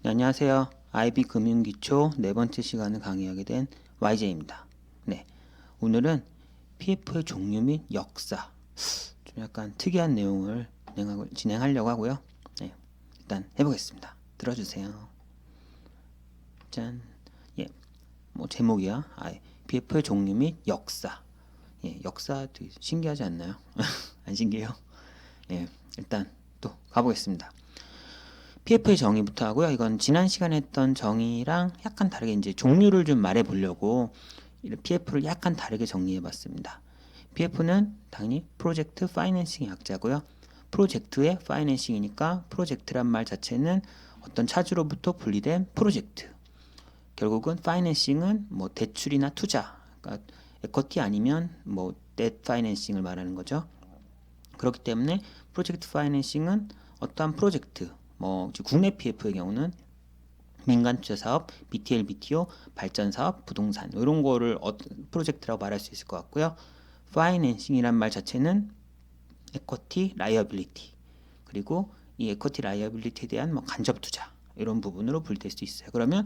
네, 안녕하세요. IB 금융기초 네 번째 시간을 강의하게 된 YJ입니다. 네, 오늘은 PF의 종류 및 역사, 좀 약간 특이한 내용을 진행하려고 하고요. 네, 일단 해보겠습니다. 들어주세요. 짠. 예, 뭐 제목이야. PF의 종류 및 역사. 예, 역사 되게 신기하지 않나요? 안 신기해요? 예, 일단 또 가보겠습니다. PF의 정의부터 하고요. 이건 지난 시간에 했던 정의랑 약간 다르게 이제 종류를 좀 말해 보려고 PF를 약간 다르게 정리해 봤습니다. PF는 당연히 프로젝트 파이낸싱의 약자고요. 프로젝트의 파이낸싱이니까 프로젝트란 말 자체는 어떤 차주로부터 분리된 프로젝트. 결국은 파이낸싱은 뭐 대출이나 투자, 그러니까 에쿼티 아니면 뭐 뎃 파이낸싱을 말하는 거죠. 그렇기 때문에 프로젝트 파이낸싱은 어떠한 프로젝트, 뭐 국내 PF의 경우는 민간 투자 사업, BTL, BTO, 발전 사업, 부동산 이런 거를 프로젝트라고 말할 수 있을 것 같고요. 파이낸싱이란 말 자체는 에쿼티, 라이어빌리티 그리고 이 에쿼티, 라이어빌리티에 대한 뭐 간접 투자 이런 부분으로 분리될 수 있어요. 그러면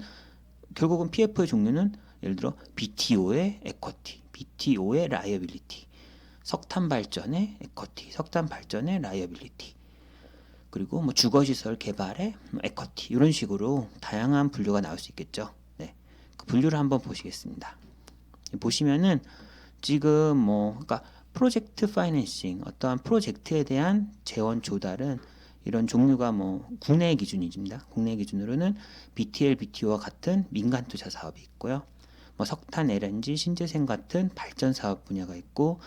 결국은 PF의 종류는 예를 들어 BTO의 에쿼티, BTO의 라이어빌리티, 석탄 발전의 에쿼티, 석탄 발전의 라이어빌리티, 그리고 뭐 주거시설 개발의 에쿼티 이런 식으로 다양한 분류가 나올 수 있겠죠. 네, 그 분류를 한번 보시겠습니다. 보시면은 지금 뭐 그러니까 프로젝트 파이낸싱 어떠한 프로젝트에 대한 재원 조달은 이런 종류가 뭐 국내 기준입니다. 국내 기준으로는 BTL, BTO와 같은 민간 투자 사업이 있고요. 뭐 석탄, LNG, 신재생 같은 발전 사업 분야가 있고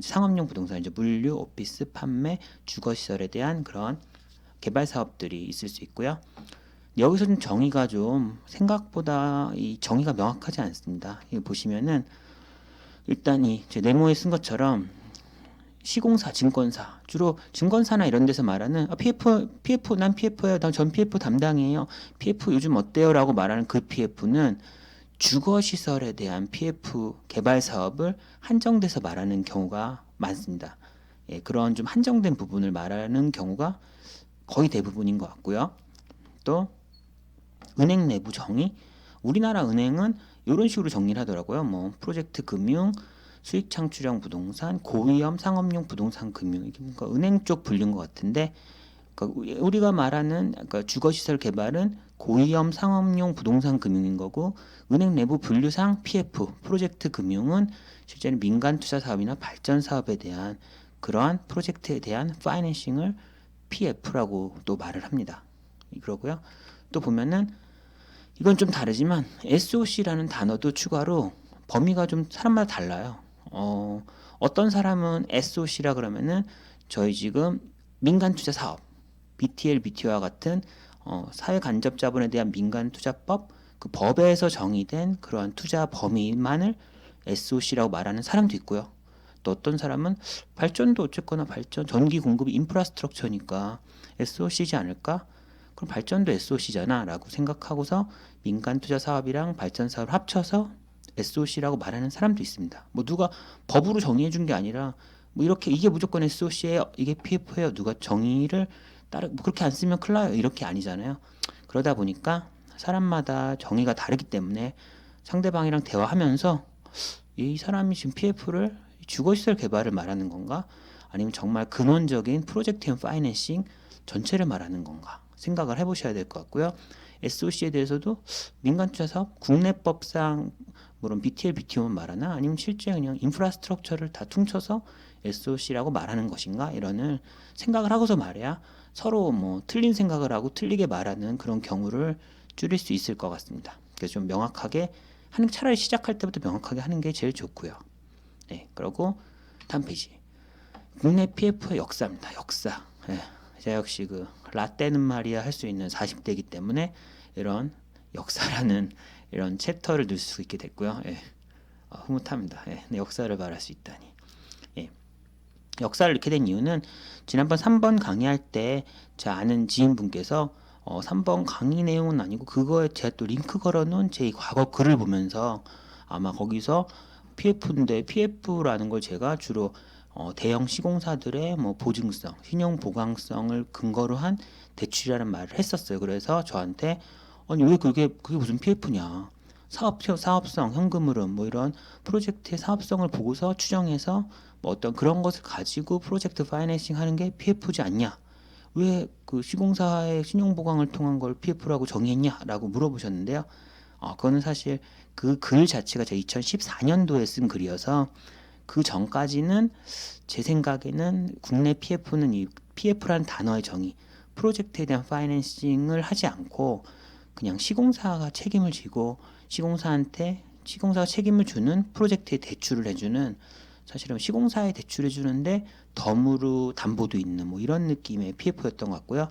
상업용 부동산 이제 물류, 오피스, 판매, 주거시설에 대한 그런 개발 사업들이 있을 수 있고요. 여기서 좀 정의가 좀 생각보다 이 정의가 명확하지 않습니다. 이거 보시면은 일단 이 제 네모에 쓴 것처럼 시공사, 증권사 주로 증권사나 이런 데서 말하는 PF 난 PF예요. 난 전 PF 담당이에요. PF 요즘 어때요?라고 말하는 그 PF는 주거시설에 대한 PF 개발 사업을 한정돼서 말하는 경우가 많습니다. 예, 그런 좀 한정된 부분을 말하는 경우가 거의 대부분인 것 같고요. 또 은행 내부 정의, 우리나라 은행은 이런 식으로 정리를 하더라고요. 뭐 프로젝트 금융, 수익 창출형 부동산, 고위험 상업용 부동산 금융, 이게 뭔가 은행 쪽 분류인 것 같은데, 그러니까 우리가 말하는 그러니까 주거시설 개발은 고위험 상업용 부동산 금융인 거고, 은행 내부 분류상 PF 프로젝트 금융은 실제로 민간 투자 사업이나 발전 사업에 대한 그러한 프로젝트에 대한 파이낸싱을 PF라고 또 말을 합니다. 그러고요. 또 보면은 이건 좀 다르지만 SOC라는 단어도 추가로 범위가 좀 사람마다 달라요. 어떤 사람은 SOC라 그러면은 저희 지금 민간 투자 사업, BTL, BTO와 같은 사회 간접 자본에 대한 민간 투자법 그 법에서 정의된 그러한 투자 범위만을 SOC라고 말하는 사람도 있고요. 또 어떤 사람은 발전도 어쨌거나 발전 전기 공급이 인프라스트럭처니까 SOC지 않을까? 그럼 발전도 SOC잖아 라고 생각하고서 민간 투자 사업이랑 발전 사업을 합쳐서 SOC라고 말하는 사람도 있습니다. 뭐 누가 법으로 정의해 준 게 아니라 뭐 이렇게 이게 무조건 SOC예요, 이게 PF예요, 누가 정의를 따르 뭐 그렇게 안 쓰면 큰일 나요, 이렇게 아니잖아요. 그러다 보니까 사람마다 정의가 다르기 때문에 상대방이랑 대화하면서 이 사람이 지금 PF를 주거시설 개발을 말하는 건가? 아니면 정말 근원적인 프로젝트 앤 파이낸싱 전체를 말하는 건가? 생각을 해보셔야 될 것 같고요. SOC에 대해서도 민간투자사업 국내법상 물론 BTL, BTO만 말하나 아니면 실제 그냥 인프라스트럭처를 다 퉁쳐서 SOC라고 말하는 것인가 이런 생각을 하고서 말해야 서로 뭐 틀린 생각을 하고 틀리게 말하는 그런 경우를 줄일 수 있을 것 같습니다. 그래서 좀 명확하게 하는 차라리 시작할 때부터 명확하게 하는 게 제일 좋고요. 네, 그리고 다음 페이지. 국내 PF의 역사입니다. 역사. 예, 제가 역시 그 라떼는 말이야 할 수 있는 40대이기 때문에 이런 역사라는 이런 챕터를 넣을 수 있게 됐고요. 예, 흐뭇합니다. 예, 네, 역사를 말할 수 있다니. 예, 역사를 넣게 된 이유는 지난번 3번 강의할 때 제 아는 지인분께서 3번 강의 내용은 아니고 그거에 제가 또 링크 걸어놓은 제 과거 글을 보면서 아마 거기서 PF인데 PF라는 걸 제가 주로 대형 시공사들의 뭐 보증성, 신용 보강성을 근거로 한 대출이라는 말을 했었어요. 그래서 저한테 아니 왜 그게 무슨 PF냐? 사업성, 현금 흐름 뭐 이런 프로젝트의 사업성을 보고서 추정해서 뭐 어떤 그런 것을 가지고 프로젝트 파이낸싱 하는 게 PF지 않냐? 왜 그 시공사의 신용 보강을 통한 걸 PF라고 정의했냐라고 물어보셨는데요. 그거는 사실 그 글 자체가 제가 2014년도에 쓴 글이어서 그 전까지는 제 생각에는 국내 PF는 이 PF라는 단어의 정의, 프로젝트에 대한 파이낸싱을 하지 않고 그냥 시공사가 책임을 지고 시공사가 책임을 주는 프로젝트에 대출을 해주는 사실은 시공사에 대출해 주는데 덤으로 담보도 있는 뭐 이런 느낌의 PF였던 것 같고요.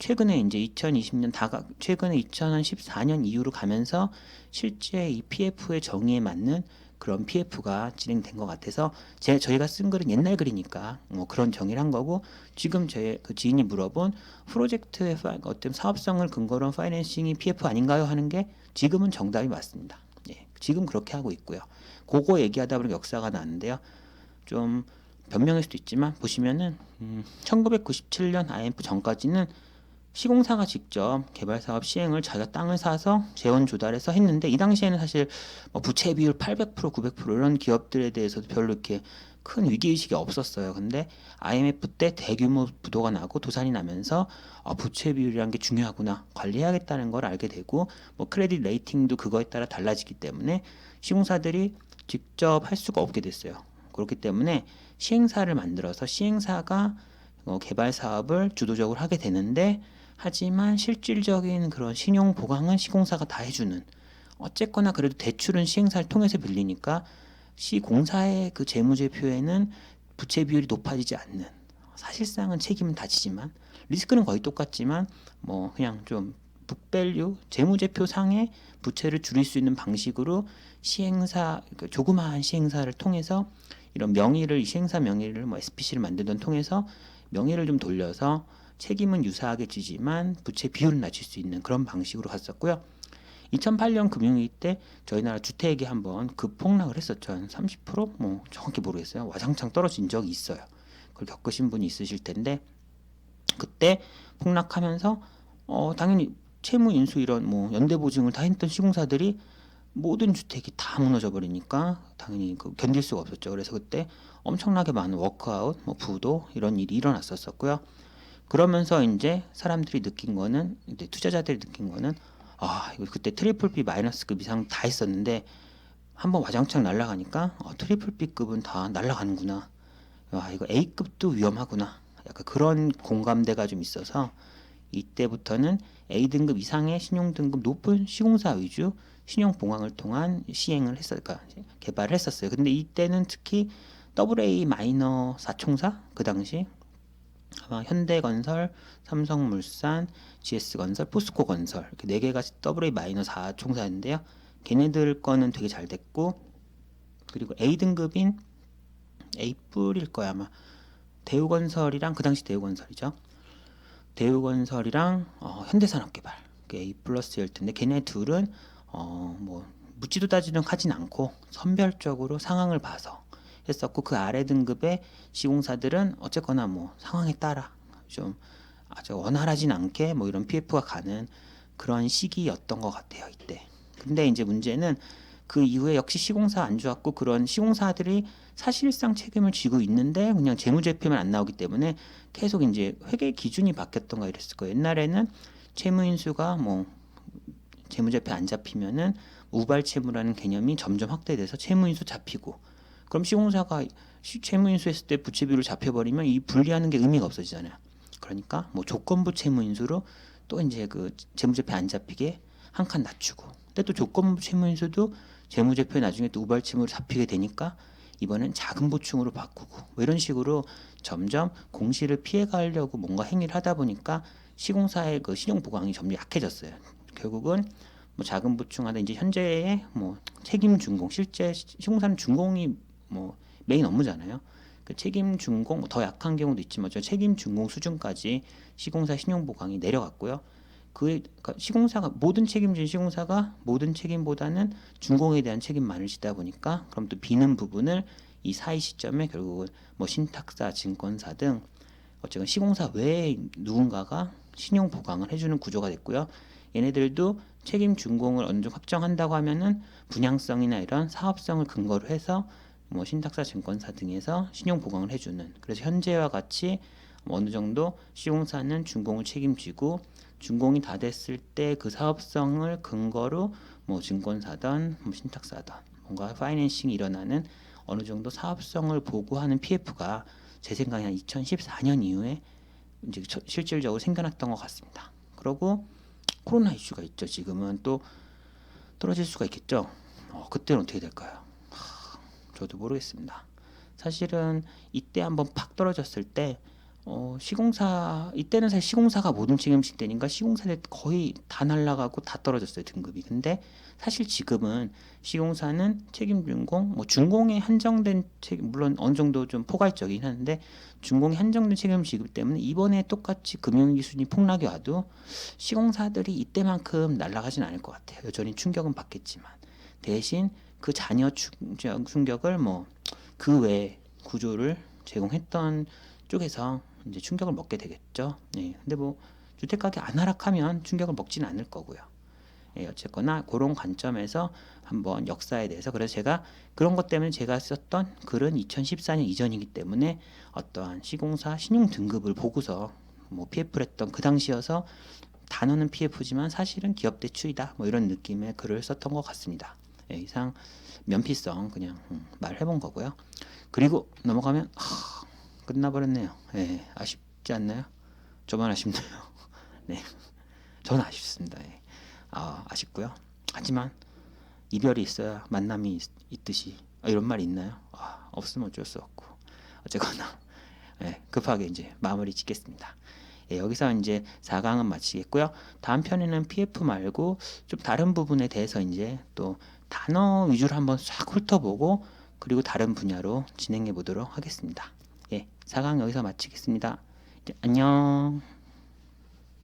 최근에 이제 2020년 최근에 2014년 이후로 가면서 실제 이 PF의 정의에 맞는 그런 PF가 진행된 것 같아서 저희가 쓴 글은 옛날 글이니까 뭐 그런 정의를 한 거고 지금 제 그 지인이 물어본 프로젝트의 어떤 사업성을 근거로 한 파이낸싱이 PF 아닌가요? 하는 게 지금은 정답이 맞습니다. 예, 지금 그렇게 하고 있고요. 그거 얘기하다 보니 역사가 나는데요. 좀 변명일 수도 있지만 보시면은 1997년 IMF 전까지는 시공사가 직접 개발 사업 시행을 자기가 땅을 사서 재원 조달해서 했는데 이 당시에는 사실 뭐 부채 비율 800% 900% 이런 기업들에 대해서도 별로 이렇게 큰 위기의식이 없었어요. 근데 IMF 때 대규모 부도가 나고 도산이 나면서 부채 비율이라는 게 중요하구나, 관리해야겠다는 걸 알게 되고 뭐 크레딧 레이팅도 그거에 따라 달라지기 때문에 시공사들이 직접 할 수가 없게 됐어요. 그렇기 때문에 시행사를 만들어서 시행사가 개발 사업을 주도적으로 하게 되는데 하지만 실질적인 그런 신용 보강은 시공사가 다 해주는, 어쨌거나 그래도 대출은 시행사를 통해서 빌리니까 시공사의 그 재무제표에는 부채 비율이 높아지지 않는, 사실상은 책임은 다지지만 리스크는 거의 똑같지만 뭐 그냥 좀 북밸류 재무제표 상의 부채를 줄일 수 있는 방식으로 시행사 조그마한 시행사를 통해서 이런 명의를 시행사 명의를 뭐 SPC를 만들던 통해서 명의를 좀 돌려서 책임은 유사하게 지지만 부채 비율을 낮출 수 있는 그런 방식으로 갔었고요. 2008년 금융위기 때 저희 나라 주택이 한번 급폭락을 했었죠. 한 30%? 정확히 모르겠어요. 와장창 떨어진 적이 있어요. 그걸 겪으신 분이 있으실 텐데 그때 폭락하면서 당연히 채무 인수 이런 뭐 연대 보증을 다 했던 시공사들이 모든 주택이 다 무너져 버리니까 당연히 견딜 수가 없었죠. 그래서 그때 엄청나게 많은 워크아웃, 뭐 부도 이런 일이 일어났었고요. 그러면서 이제 사람들이 느낀 거는, 이제 투자자들이 느낀 거는 이거 그때 트리플 B 마이너스급 이상 다 했었는데 한번 와장창 날아가니까 트리플 B급은 다 날아가는구나. 이거 A급도 위험하구나. 약간 그런 공감대가 좀 있어서 이때부터는 A등급 이상의 신용등급 높은 시공사 위주 신용 보강을 통한 시행을 개발을 했었어요. 근데 이때는 특히 AA 마이너 4총사 그 당시 아마 현대건설, 삼성물산, GS건설, 포스코건설 이렇게 네 개가 AA 마이너 4총사인데요. 걔네들 거는 되게 잘 됐고, 그리고 A등급인 A뿔일 거야 아마 대우건설이랑, 그 당시 대우건설이죠. 대우건설이랑 현대산업개발 A 플러스일 텐데 걔네 둘은 뭐 묻지도 따지도 하진 않고 선별적으로 상황을 봐서 했었고, 그 아래 등급의 시공사들은 어쨌거나 뭐 상황에 따라 좀 아주 원활하진 않게 뭐 이런 PF가 가는 그런 시기였던 것 같아요 이때. 근데 이제 문제는 그 이후에 역시 시공사 안 좋았고, 그런 시공사들이 사실상 책임을 지고 있는데 그냥 재무제표만 안 나오기 때문에 계속 이제 회계 기준이 바뀌었던가 이랬을 거예요. 옛날에는 채무인수가 뭐 재무제표 안 잡히면은 우발채무라는 개념이 점점 확대돼서 채무인수 잡히고, 그럼 시공사가 채무인수했을 때 부채비율을 잡혀버리면 이 분리하는 게 의미가 없어지잖아요. 그러니까 뭐 조건부 채무인수로 또 이제 그 재무제표 안 잡히게 한 칸 낮추고, 근데 또 조건부 채무인수도 재무제표에 나중에 또 우발채무로 잡히게 되니까 이번엔 작은 보충으로 바꾸고 뭐 이런 식으로 점점 공시를 피해가려고 뭔가 행위를 하다 보니까 시공사의 그 신용 보강이 점점 약해졌어요. 결국은 뭐 작은 보충하다 이제 현재의 뭐 책임 준공, 실제 시공사는 준공이 뭐 메인 업무잖아요. 그 책임 준공 뭐 더 약한 경우도 있지만 책임 준공 수준까지 시공사 신용 보강이 내려갔고요. 그러니까 시공사가 모든 책임진 시공사가 모든 책임보다는 준공에 대한 책임만을 지다 보니까 그럼 또 비는 부분을 이 사이 시점에 결국은 뭐 신탁사, 증권사 등 어쨌든 시공사 외에 누군가가 신용 보강을 해주는 구조가 됐고요. 얘네들도 책임 준공을 어느 정도 확정한다고 하면은 분양성이나 이런 사업성을 근거로 해서 뭐 신탁사, 증권사 등에서 신용 보강을 해주는. 그래서 현재와 같이 어느 정도 시공사는 준공을 책임지고 준공이 다 됐을 때 그 사업성을 근거로 뭐 증권사든 뭐 신탁사든 뭔가 파이낸싱이 일어나는 어느 정도 사업성을 보고하는 PF가 제 생각에 한 2014년 이후에 이제 실질적으로 생겨났던 것 같습니다. 그리고 코로나 이슈가 있죠. 지금은 또 떨어질 수가 있겠죠. 그때는 어떻게 될까요? 저도 모르겠습니다. 사실은 이때 한번 팍 떨어졌을 때 시공사 이때는 사실 시공사가 모든 책임질 때니까 시공사들 거의 다 날라가고 다 떨어졌어요 등급이. 근데 사실 지금은 시공사는 책임 준공, 뭐 준공에 한정된 책임 물론 어느 정도 좀 포괄적이긴 한데 준공에 한정된 책임을 지기 때문에 이번에 똑같이 금융위기 수준이 폭락이 와도 시공사들이 이때만큼 날아가진 않을 것 같아요. 여전히 충격은 받겠지만 대신 그 잔여 충격을 뭐 그 외 구조를 제공했던 쪽에서 이제 충격을 먹게 되겠죠. 예. 근데 뭐 주택 가격 안 하락하면 충격을 먹지는 않을 거고요. 예, 어쨌거나 그런 관점에서 한번 역사에 대해서 그래서 제가 그런 것 때문에 제가 썼던 글은 2014년 이전이기 때문에 어떠한 시공사 신용 등급을 보고서 뭐 PF를 했던 그 당시여서 단어는 PF지만 사실은 기업 대출이다 뭐 이런 느낌의 글을 썼던 것 같습니다. 예, 이상 면피성 그냥 말해본 거고요. 그리고 넘어가면 끝나버렸네요. 예, 아쉽지 않나요? 저만 아쉽네요. 네, 저는 아쉽습니다. 예. 아쉽고요. 하지만 이별이 있어야 만남이 있듯이 이런 말이 있나요? 없으면 어쩔 수 없고 어쨌거나 예, 급하게 이제 마무리 짓겠습니다. 예, 여기서 이제 4강은 마치겠고요. 다음 편에는 PF 말고 좀 다른 부분에 대해서 이제 또 단어 위주로 한번 싹 훑어보고 그리고 다른 분야로 진행해 보도록 하겠습니다. 예, 4강 여기서 마치겠습니다. 안녕.